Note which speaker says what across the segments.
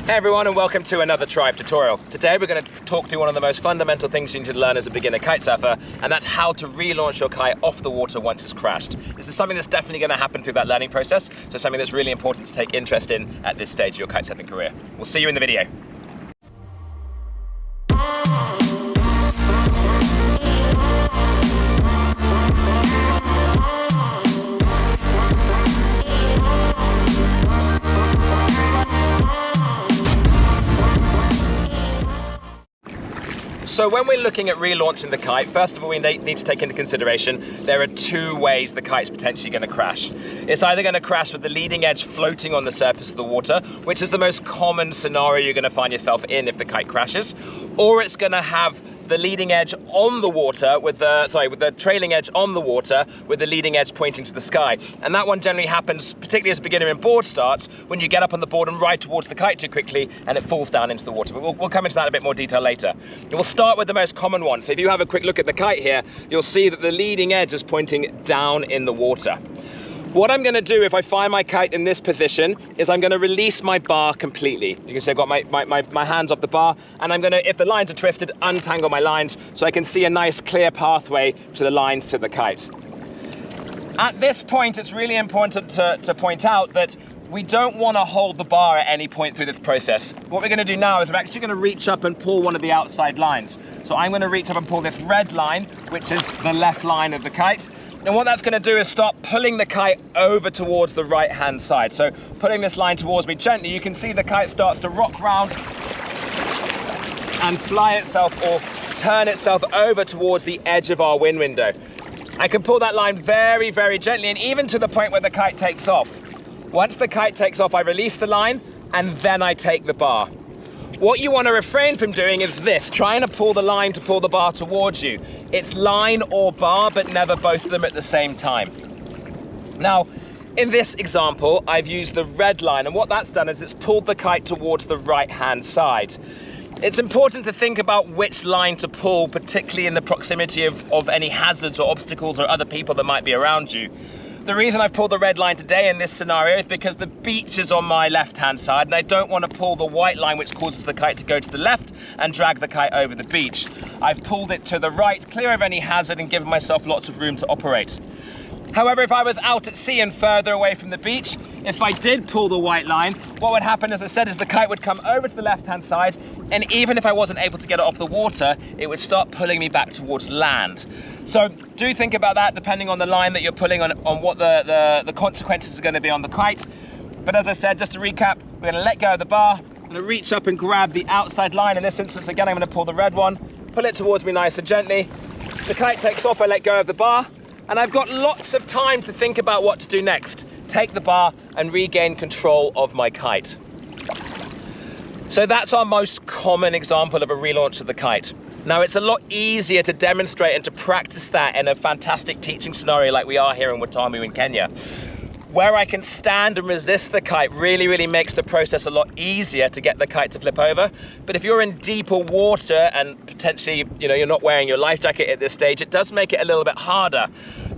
Speaker 1: Hey everyone, and welcome to another Tribe tutorial. Today we're going to talk through one of the most fundamental things you need to learn as a beginner kitesurfer, and that's how to relaunch your kite off the water once it's crashed. This is something that's definitely going to happen through that learning process, so something that's really important to take interest in at this stage of your kitesurfing career. We'll see you in the video. So when we're looking at relaunching the kite, first of all we need to take into consideration there are two ways the kite's potentially going to crash. It's either going to crash with the leading edge floating on the surface of the water, which is the most common scenario you're going to find yourself in if the kite crashes, or it's going to have the leading edge on the water with the trailing edge on the water with the leading edge pointing to the sky. And that one generally happens, particularly as a beginner in board starts, when you get up on the board and ride towards the kite too quickly and it falls down into the water. But we'll come into that in a bit more detail later. And we'll start with the most common one. So if you have a quick look at the kite here, you'll see that the leading edge is pointing down in the water. What I'm going to do if I find my kite in this position is I'm going to release my bar completely. You can see I've got my hands off the bar, and I'm going to, if the lines are twisted, untangle my lines so I can see a nice clear pathway to the lines to the kite. At this point, it's really important to point out that we don't want to hold the bar at any point through this process. What we're going to do now is we're actually going to reach up and pull one of the outside lines. So I'm going to reach up and pull this red line, which is the left line of the kite. And what that's going to do is start pulling the kite over towards the right-hand side. So pulling this line towards me gently, you can see the kite starts to rock round and fly itself or turn itself over towards the edge of our wind window. I can pull that line very, very gently, and even to the point where the kite takes off. Once the kite takes off, I release the line and then I take the bar. What you want to refrain from doing is this, trying to pull the line to pull the bar towards you. It's line or bar, but never both of them at the same time. Now, in this example, I've used the red line, and what that's done is it's pulled the kite towards the right-hand side. It's important to think about which line to pull, particularly in the proximity of any hazards or obstacles or other people that might be around you. The reason I've pulled the red line today in this scenario is because the beach is on my left-hand side and I don't want to pull the white line which causes the kite to go to the left and drag the kite over the beach. I've pulled it to the right, clear of any hazard, and given myself lots of room to operate. However, if I was out at sea and further away from the beach, if I did pull the white line, what would happen, as I said, is the kite would come over to the left-hand side, and even if I wasn't able to get it off the water, it would start pulling me back towards land. So do think about that depending on the line that you're pulling on what the consequences are going to be on the kite. But as I said, just to recap, we're going to let go of the bar, I'm going to reach up and grab the outside line. In this instance, again, I'm going to pull the red one, pull it towards me nice and gently. The kite takes off, I let go of the bar, and I've got lots of time to think about what to do next. Take the bar and regain control of my kite. So that's our most common example of a relaunch of the kite. Now, it's a lot easier to demonstrate and to practice that in a fantastic teaching scenario like we are here in Watamu in Kenya. Where I can stand and resist the kite really makes the process a lot easier to get the kite to flip over. But if you're in deeper water and potentially, you're not wearing your life jacket at this stage, it does make it a little bit harder.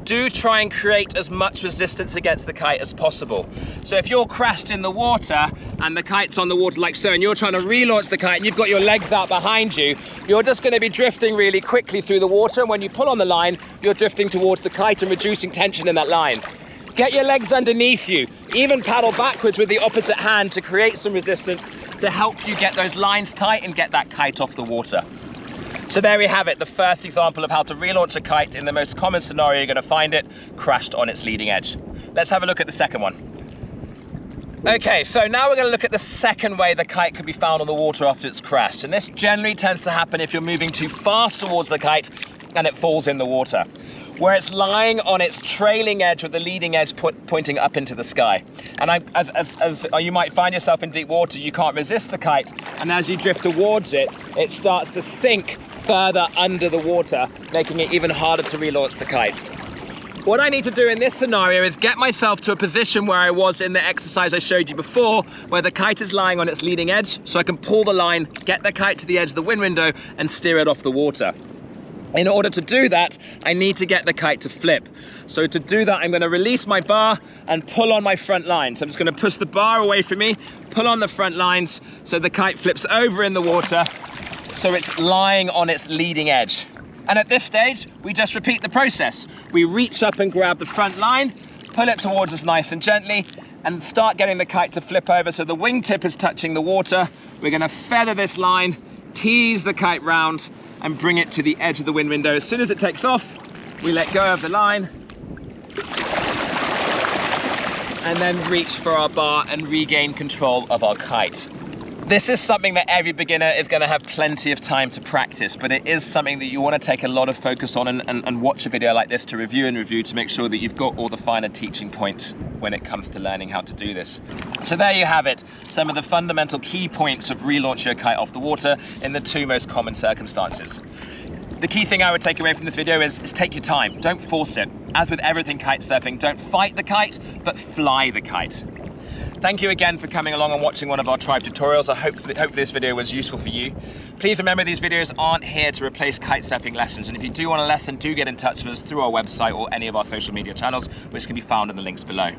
Speaker 1: Do try and create as much resistance against the kite as possible. So if you're crashed in the water and the kite's on the water like so, and you're trying to relaunch the kite and you've got your legs out behind you, you're just going to be drifting really quickly through the water. And when you pull on the line, you're drifting towards the kite and reducing tension in that line. Get your legs underneath you, even paddle backwards with the opposite hand to create some resistance to help you get those lines tight and get that kite off the water. So there we have it, the first example of how to relaunch a kite in the most common scenario you're going to find it, crashed on its leading edge. Let's have a look at the second one. Okay, so now we're going to look at the second way the kite could be found on the water after it's crashed. And this generally tends to happen if you're moving too fast towards the kite and it falls in the water, where it's lying on its trailing edge with the leading edge pointing up into the sky. And as you might find yourself in deep water, you can't resist the kite, and as you drift towards it, it starts to sink further under the water, making it even harder to relaunch the kite. What I need to do in this scenario is get myself to a position where I was in the exercise I showed you before, where the kite is lying on its leading edge, so I can pull the line, get the kite to the edge of the wind window, and steer it off the water. In order to do that, I need to get the kite to flip. So to do that, I'm going to release my bar and pull on my front lines. I'm just going to push the bar away from me, pull on the front lines so the kite flips over in the water, so it's lying on its leading edge. And at this stage, we just repeat the process. We reach up and grab the front line, pull it towards us nice and gently, and start getting the kite to flip over so the wingtip is touching the water. We're going to feather this line, tease the kite round, and bring it to the edge of the wind window. As soon as it takes off, we let go of the line, and then reach for our bar and regain control of our kite. This is something that every beginner is going to have plenty of time to practice, but it is something that you want to take a lot of focus on and watch a video like this to review to make sure that you've got all the finer teaching points when it comes to learning how to do this. So there you have it, some of the fundamental key points of relaunching your kite off the water in the 2 most common circumstances. The key thing I would take away from this video is take your time, don't force it. As with everything kite surfing, don't fight the kite, but fly the kite. Thank you again for coming along and watching one of our tribe tutorials. I hope this video was useful for you. Please remember these videos aren't here to replace kite surfing lessons, and if you do want a lesson, do get in touch with us through our website or any of our social media channels, which can be found in the links below.